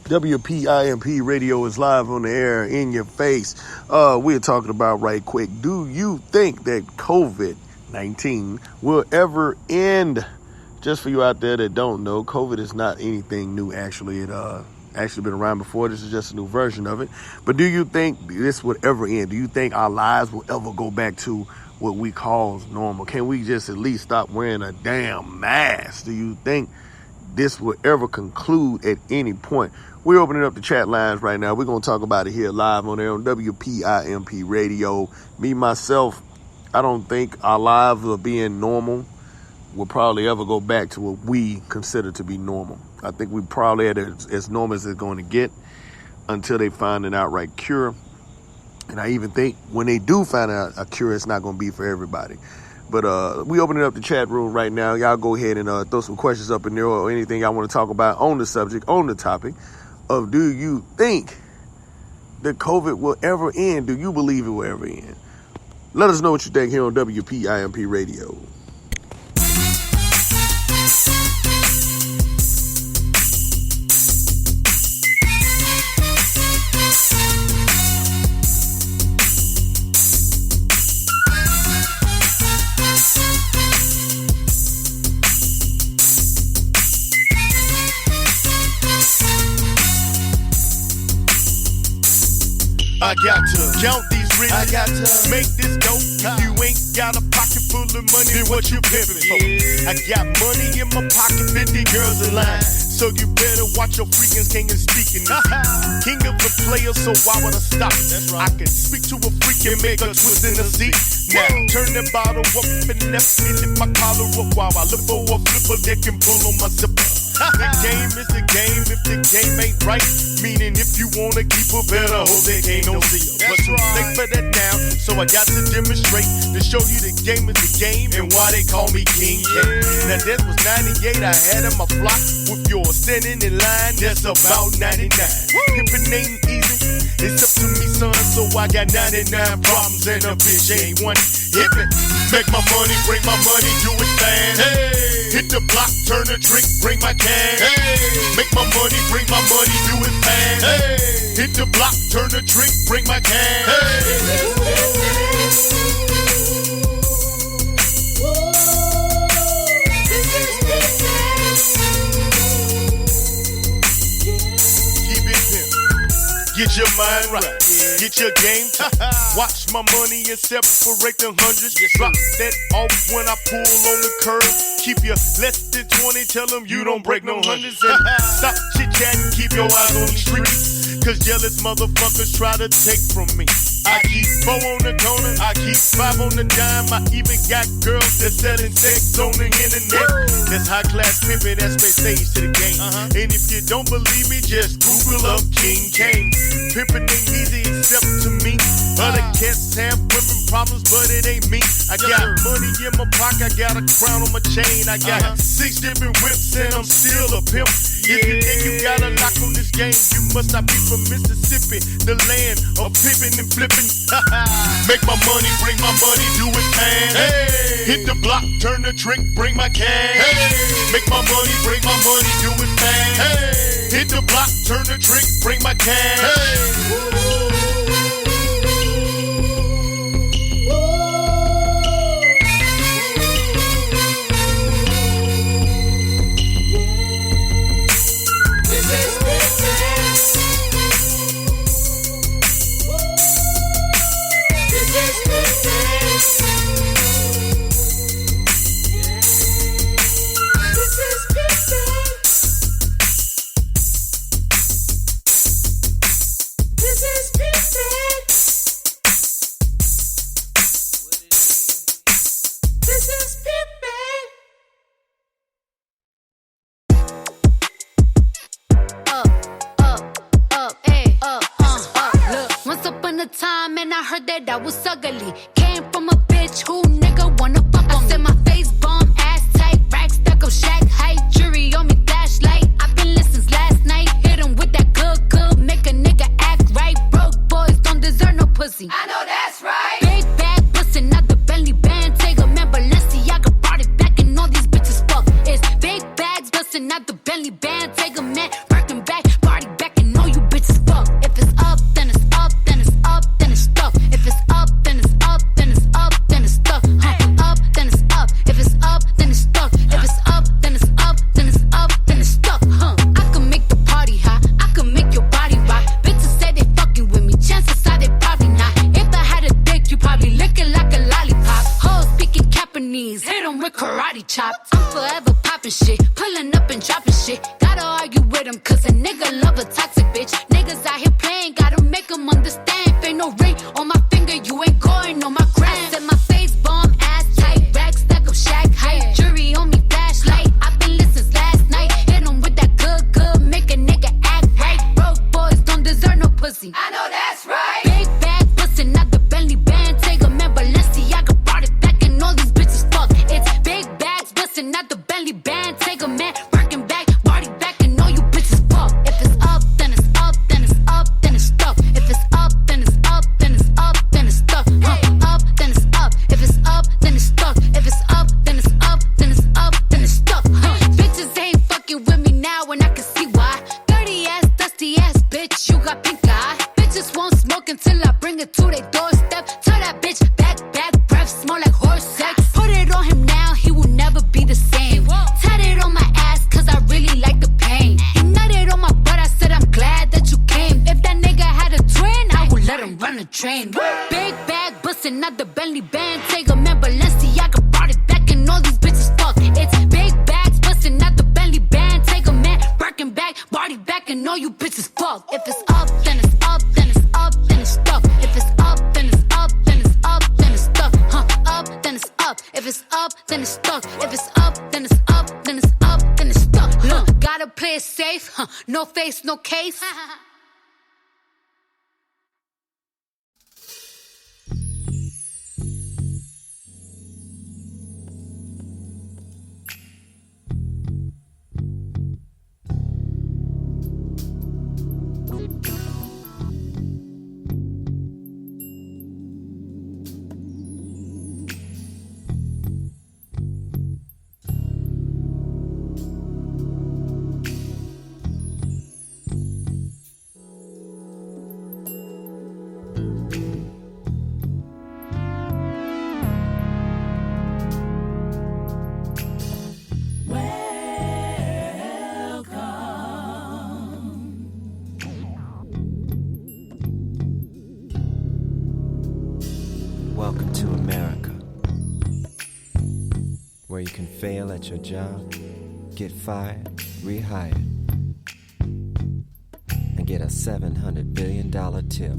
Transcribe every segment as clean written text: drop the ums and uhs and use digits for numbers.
WPIMP Radio is live on the air in your face. We're talking about right quick. Do you think that COVID-19 will ever end? Just for you out there that don't know, COVID is not anything new. Actually, it actually been around before. This is just a new version of it. But do you think this would ever end? Do you think our lives will ever go back to what we call normal? Can we just at least stop wearing a damn mask? Do you think this will ever conclude at any point? We're opening up the chat lines right now. We're going to talk about it here live on air on WPIMP Radio. Me, myself, I don't think our lives of being normal will probably ever go back to what we consider to be normal. I think we probably at as normal as it's going to get until they find an outright cure. And I even think when they do find out a cure, it's not going to be for everybody. But we opening up the chat room right now. Y'all go ahead and throw some questions up in there or anything y'all want to talk about on the subject, on the topic of do you think that COVID will ever end? Do you believe it will ever end? Let us know what you think here on WPIMP Radio. I got to count these rings. I got to make this dope. If you ain't got a pocket full of money, then what you pimping for? I got money in my pocket, 50 girls in line. So you better watch your freaking king and speaking. King of the players, so why would I stop it? That's right. I can speak to a freak and make a twist in the seat. Now turn the bottle up and left me lift my collar up while I look for a flipper that can pull on my zipper. The game is the game if the game ain't right. Meaning if you wanna keep a better hope they can't no see ya. But too late for that now, so I got to demonstrate to show you the game is the game and why they call me King K. Now that was 98, I had in my flock with yours standing in line. That's about 99. Pimpin' ain't easy, it's up to me, son. So I got 99 problems and a bitch ain't one. Hit me, make my money, bring my money, do it fast. Hey, hit the block, turn the trick, bring my cash. Hey, make my money, bring my money, do it fast. Hey, hit the block, turn the trick, bring my cash. Keep it pimp. Get your mind right. Get your game tight. Watch my money and separate the hundreds. Drop that off when I pull on the curb. Keep you less than 20. Tell them you don't break no hundreds. And stop chit-chatting. Keep your eyes on the streets. Cause jealous motherfuckers try to take from me. I keep 4 on the corner. I keep 5 on the dime. I even got girls that selling sex on the internet. That's high class pimpin'. That's stage to the game. And if you don't believe me, just Google up King Kane. Pimpin' ain't easy except to me. Other cats have women problems, but it ain't me. I got money in my pocket, I got a crown on my chain. I got 6 different whips and I'm still a pimp. If you think you got a lock on this game, you must not be from Mississippi, the land of pimping and flipping. Make my money, bring my money, do it fast. Hey, hit the block, turn the trick, bring my cash. Hey, make my money, bring my money, do it fast. Hey, hit the block, turn the trick, bring my cash. Hey. I was ugly. Came from a bitch who nigga wanna fuck on me. I said my face bomb, ass tight, rack stack of shack height, jury on me flashlight. I've been listening since last night. Hit him with that good, make a nigga act right. Broke boys don't deserve no pussy. I know that's right. Big bag bustin' out the Bentley band. Take a man, Balenciaga brought it back and all these bitches fuck. It's big bags bustin' out the Bentley band. Take a man, Birkin back, party back and poppin' shit, pulling up and dropping shit. Gotta argue with him, cause a nigga love a toxic bitch. Niggas out here playing, gotta make him understand. If ain't no ring on my finger, you ain't going on my gram. Set my face bomb, ass tight, rack stack up shack height. Jury on me, flashlight. I've been listening since last night. Hit him with that good, make a nigga act right. Broke boys don't deserve no pussy. I know that's right. Big bag bustin' out the Bentley band. Take a man, Balenciaga brought it back, and all these bitches fuck. It's big bags bustin' out the Bentley band. Take a man, working back, body back, and all you bitches fuck. If it's up, then it's up, then it's up, then it's stuck. If it's up, then it's up, then it's up, then it's stuck. Up, then it's up. If it's up, then it's stuck. If it's up, then it's up, then it's up, then it's stuck. Bitches ain't fucking with me now, and I can see why. Dirty ass, dusty ass bitch, you got pink eye. Bitches won't smoke until I bring it to their doorstep. Tell that bitch back, breath smell like horse sex. Put it on him now, he will never be the same. Tat it on my ass, cause I really like the pain. He nutted on my butt, I said I'm glad that you came. If that nigga had a twin, I would let him run a train. Big bag, bustin' out the Bentley band. Take a man, Balenciaga brought it back, and all these bitches fuck. It's big bags, bustin' out the Bentley band. Take a man, Birkin back, body back, and all you bitches fuck. If it's up, then it's up, then it's up, then it's stuck. If it's up, then it's up, then it's up, then it's stuck. Up, then it's up. If it's up, then it's stuck. If it's up, then it's up, then it's up, then it's stuck. Gotta play it safe, no face, no case. Welcome to America, where you can fail at your job, get fired, rehired, and get a $700 billion tip.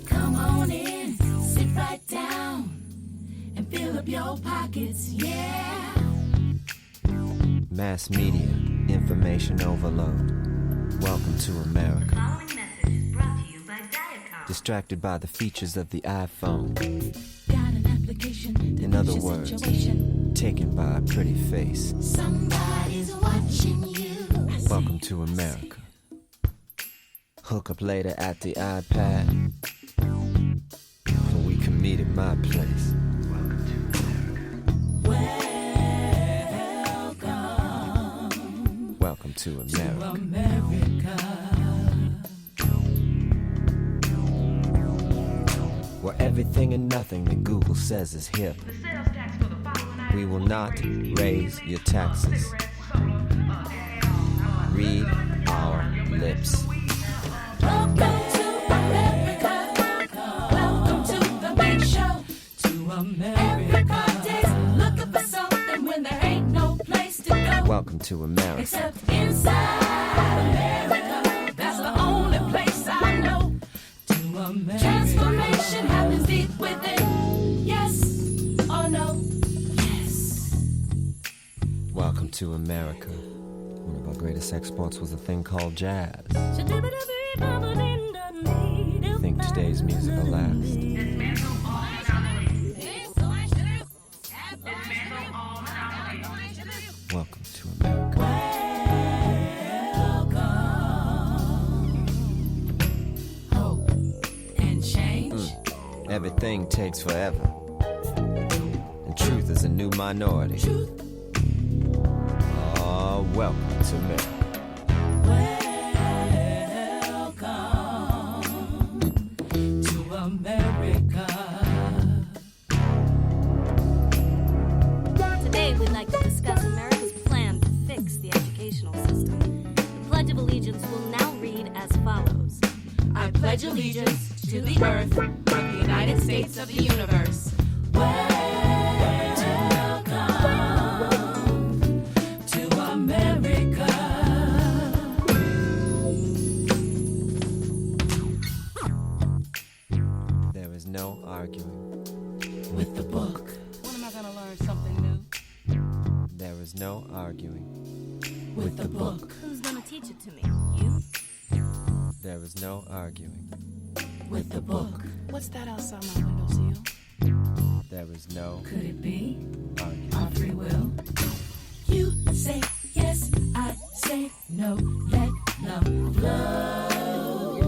Come on in, sit right down, and fill up your pockets, yeah. Mass media, information overload. Welcome to America. Following message is brought to you by Diacom. Distracted by the features of the iPhone. Got an application to In other fix your words, situation. taken by a pretty face. Somebody's watching you. Welcome to America. Hook up later at the iPad, or we can meet at my place. Welcome to America. Welcome to America. Where everything and nothing that Google says is hip. The sales tax for the following items We will not raise your taxes. Read our lips. Welcome to America. Welcome to the big show. To America. Everybody's looking for something when there ain't no place to go. Welcome to America. Except inside America. That's the only place I know. To America. Transformation happens deep within. Yes or no? Yes. Welcome to America. One of our greatest exports was a thing called jazz. Think today's music will last. Welcome to America. Hope and change. Everything takes forever. And truth is a new minority. Oh, welcome to America. To America. Today, we'd like to discuss America's plan to fix the educational system. The Pledge of Allegiance will now read as follows. I pledge allegiance to the earth of the United States of the universe. Welcome arguing with the book. Who's gonna teach it to me? You? There is no arguing With the book. What's that outside my window sill? There is no Could it be arguing. our free will? You say yes, I say no. Let love flow.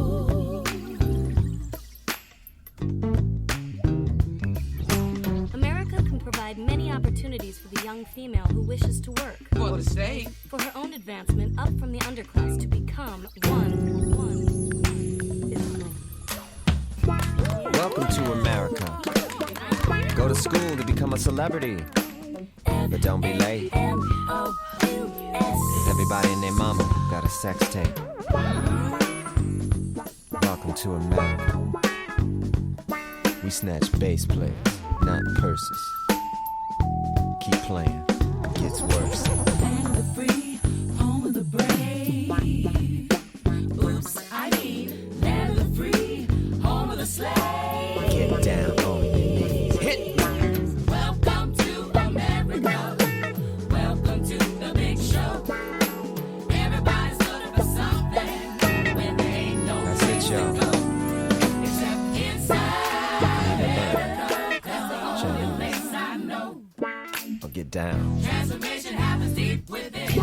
America can provide many opportunities for the young female who wishes to work. For the state. For her own advancement up from the underclass to become one. Welcome to America. Go to school to become a celebrity. But don't be late. Cause everybody and their mama got a sex tape. Welcome to America. We snatch bass players, not purses. Keep playing, it gets worse. Land of the free, home of the brave. Oops, I mean, land of the free, home of the slave. Get down on your knees. Hit! Welcome to America. Welcome to the big show. Everybody's looking for something when they ain't no That's it, place y'all. to go. Except inside America. That's the only place I know. Or get down. Transformation happens deep within.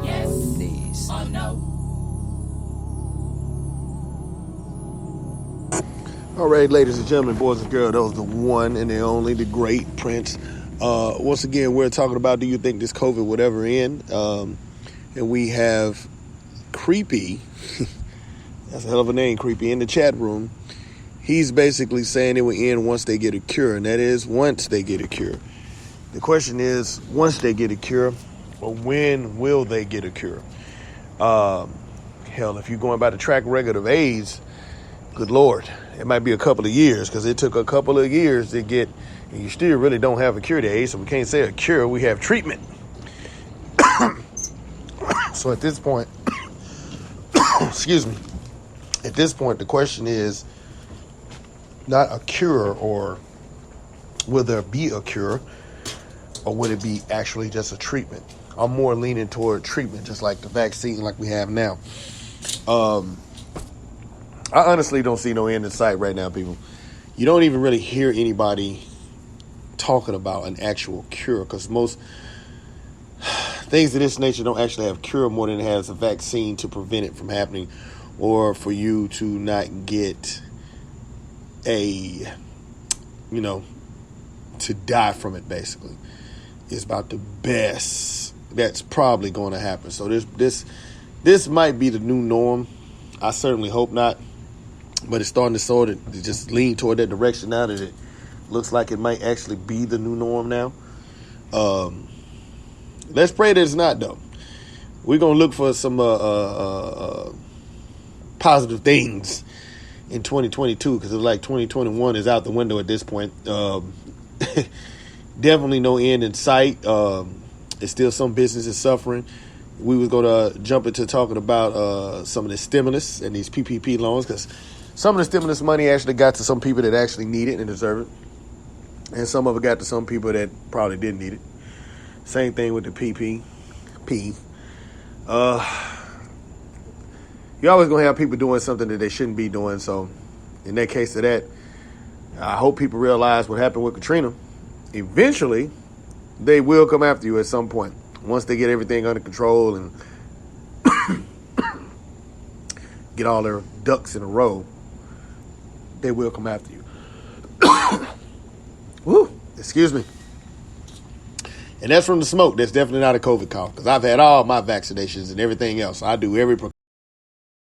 Yes Knees. or no. All right, ladies and gentlemen, boys and girls, that was the one and the only, the great Prince. Once again, we're talking about, do you think this COVID would ever end? And we have Creepy, that's a hell of a name, Creepy, in the chat room. He's basically saying it will end once they get a cure, and that is once they get a cure. The question is, once they get a cure, or when will they get a cure? Hell, if you're going by the track record of AIDS, good Lord, it might be a couple of years, because it took a couple of years to get, and you still really don't have a cure to AIDS, so we can't say a cure, we have treatment. So at this point, excuse me, at this point, the question is not a cure, or will there be a cure, or would it be actually just a treatment? I'm more leaning toward treatment, just like the vaccine like we have now. I honestly don't see no end in sight right now, people. You don't even really hear anybody talking about an actual cure, because most things of this nature don't actually have cure more than it has a vaccine to prevent it from happening, or for you to not get to die from it, basically. It's about the best that's probably going to happen. So this might be the new norm. I certainly hope not. But it's starting to sort of just lean toward that direction now, that it looks like it might actually be the new norm now. Let's pray that it's not, though. We're going to look for some positive things in 2022, because it's like 2021 is out the window at this point. Definitely no end in sight. It's still some businesses suffering. We was going to jump into talking about some of the stimulus and these PPP loans, because some of the stimulus money actually got to some people that actually need it and deserve it. And some of it got to some people that probably didn't need it. Same thing with the PPP. You're always going to have people doing something that they shouldn't be doing. So in that case of that, I hope people realize what happened with Katrina. Eventually, they will come after you at some point. Once they get everything under control and get all their ducks in a row, they will come after you. Woo, excuse me. And that's from the smoke. That's definitely not a COVID cough, because I've had all my vaccinations and everything else. I do every